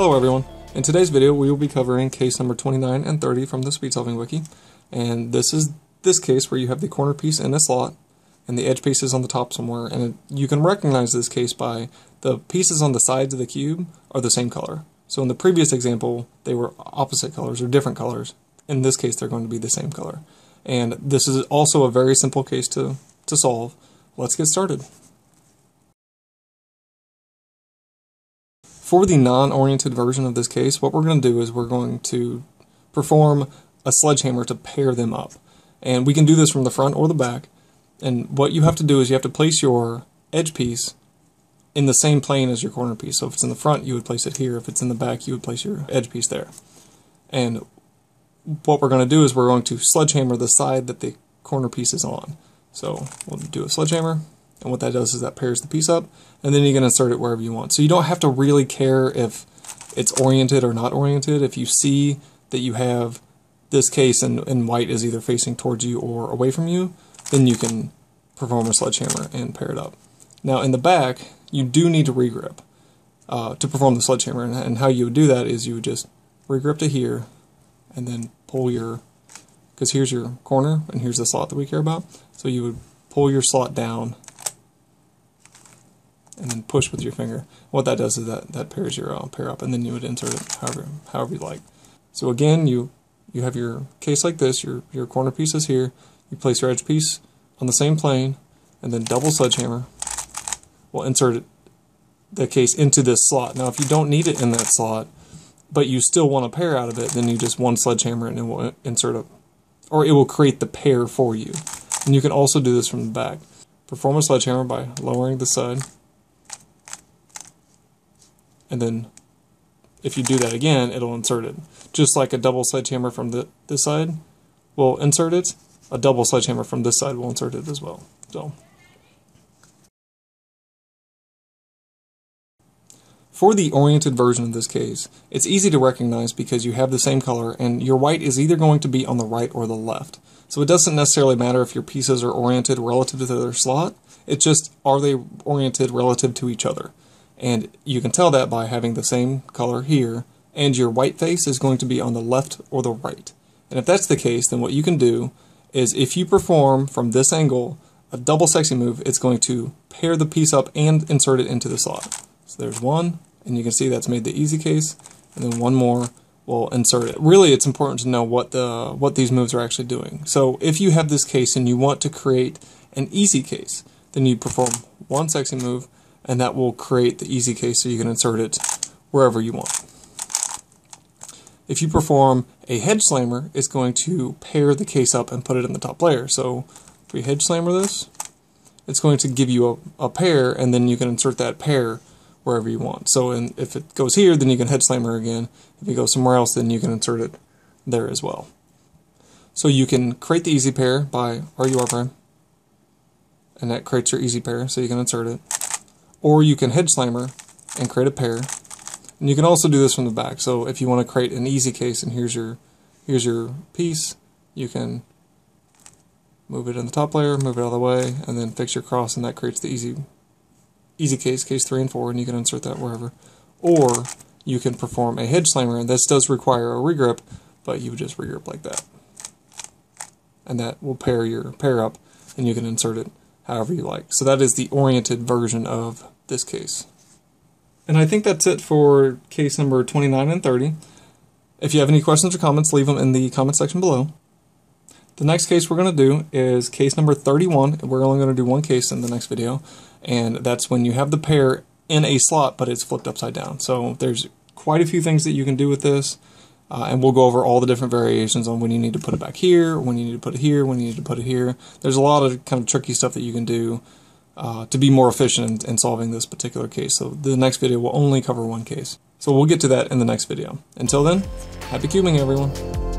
Hello everyone. In today's video we will be covering case number 29 and 30 from the Speed Solving Wiki, and this is this case where you have the corner piece in a slot and the edge piece is on the top somewhere, and you can recognize this case by the pieces on the sides of the cube are the same color. So in the previous example they were opposite colors or different colors. In this case they're going to be the same color. And this is also a very simple case to solve. Let's get started. For the non-oriented version of this case, what we're going to do is we're going to perform a sledgehammer to pair them up. And we can do this from the front or the back. And what you have to do is you have to place your edge piece in the same plane as your corner piece. So if it's in the front, you would place it here. If it's in the back, you would place your edge piece there. And what we're going to do is we're going to sledgehammer the side that the corner piece is on. So we'll do a sledgehammer. And what that does is that pairs the piece up, and then you can insert it wherever you want. So you don't have to really care if it's oriented or not oriented. If you see that you have this case and white is either facing towards you or away from you, then you can perform a sledgehammer and pair it up. Now in the back, you do need to regrip to perform the sledgehammer, and how you would do that is you would just regrip to here, and then pull your, because here's your corner and here's the slot that we care about, so you would pull your slot down and then push with your finger. What that does is that pairs your pair up, and then you would insert it however you like. So again, you have your case like this, your corner piece is here, you place your edge piece on the same plane, and then double sledgehammer will insert the case into this slot. Now if you don't need it in that slot, but you still want a pair out of it, then you just one sledgehammer and it will insert it, or it will create the pair for you. And you can also do this from the back. Perform a sledgehammer by lowering the side, and then if you do that again, it'll insert it. Just like a double sledgehammer from this side will insert it, a double sledgehammer from this side will insert it as well. So, for the oriented version of this case, it's easy to recognize because you have the same color and your white is either going to be on the right or the left. So it doesn't necessarily matter if your pieces are oriented relative to their slot, it's just are they oriented relative to each other. And you can tell that by having the same color here, and your white face is going to be on the left or the right. And if that's the case, then what you can do is if you perform from this angle a double sexy move, it's going to pair the piece up and insert it into the slot. So there's one, and you can see that's made the easy case, and then one more will insert it. Really, it's important to know what these moves are actually doing. So if you have this case and you want to create an easy case, then you perform one sexy move, and that will create the easy case so you can insert it wherever you want. If you perform a hedge slammer, it's going to pair the case up and put it in the top layer. So if we hedge slammer this, it's going to give you a pair, and then you can insert that pair wherever you want. So if it goes here, then you can hedge slammer again. If you go somewhere else, then you can insert it there as well. So you can create the easy pair by RUR prime, and that creates your easy pair, so you can insert it. Or you can hedge slammer and create a pair. And you can also do this from the back. So if you want to create an easy case and here's your piece, you can move it in the top layer, move it out of the way, and then fix your cross, and that creates the easy case, case 3 and 4, and you can insert that wherever. Or you can perform a hedge slammer, and this does require a regrip, but you would just regrip like that. And that will pair your pair up, and you can insert it however you like. So that is the oriented version of this case. And I think that's it for case number 29 and 30. If you have any questions or comments, leave them in the comment section below. The next case we're going to do is case number 31. We're only going to do one case in the next video, and that's when you have the pair in a slot but it's flipped upside down. So there's quite a few things that you can do with this, and we'll go over all the different variations on when you need to put it back here, when you need to put it here, when you need to put it here. There's a lot of kind of tricky stuff that you can do to be more efficient in solving this particular case. So the next video will only cover one case. So we'll get to that in the next video. Until then, happy cubing everyone!